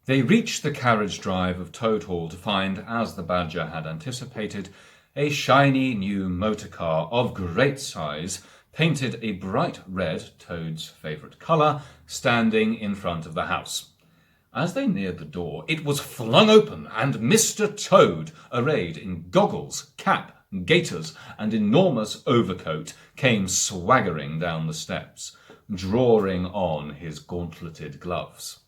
They reached the carriage drive of Toad Hall to find, as the Badger had anticipated, a shiny new motor car of great size, painted a bright red, Toad's favourite colour, standing in front of the house. As they neared the door, it was flung open, and Mr. Toad, arrayed in goggles, cap, gaiters, and enormous overcoat, came swaggering down the steps, drawing on his gauntleted gloves.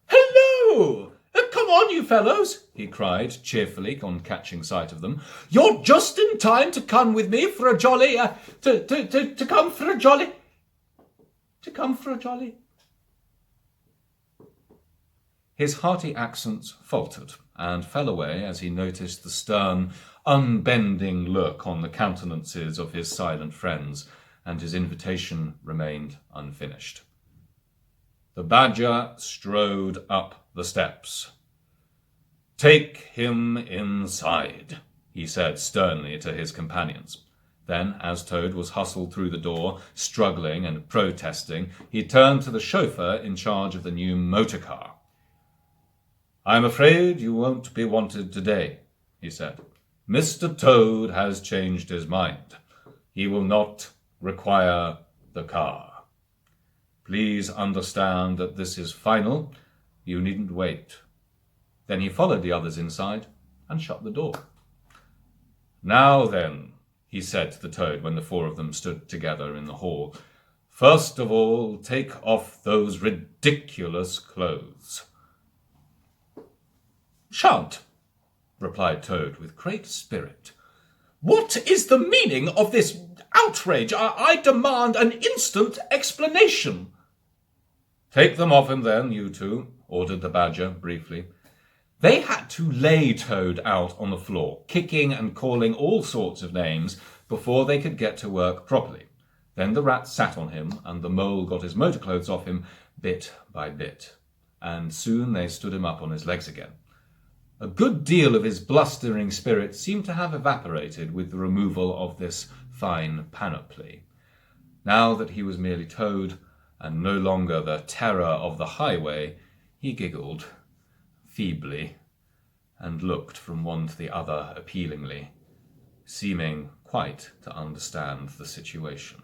"Hello! Come on, you fellows!" he cried cheerfully on catching sight of them. "You're just in time to come with me for a jolly, to come for a jolly. His hearty accents faltered and fell away as he noticed the stern, unbending look on the countenances of his silent friends, and his invitation remained unfinished. The Badger strode up the steps. "Take him inside," he said sternly to his companions. Then, as Toad was hustled through the door, struggling and protesting, he turned to the chauffeur in charge of the new motor car. "I'm afraid you won't be wanted today," he said. "Mr. Toad has changed his mind. He will not require the car. Please understand that this is final. You needn't wait." Then he followed the others inside and shut the door. "Now then," he said to the Toad when the four of them stood together in the hall, "first of all, take off those ridiculous clothes." "Shan't," replied Toad with great spirit. "What is the meaning of this outrage? I demand an instant explanation." "Take them off him then, you two," ordered the Badger briefly. They had to lay Toad out on the floor, kicking and calling all sorts of names before they could get to work properly. Then the Rat sat on him, and the Mole got his motor clothes off him bit by bit, and soon they stood him up on his legs again. A good deal of his blustering spirit seemed to have evaporated with the removal of this fine panoply. Now that he was merely Toad, and no longer the terror of the highway, he giggled feebly and looked from one to the other appealingly, seeming quite to understand the situation.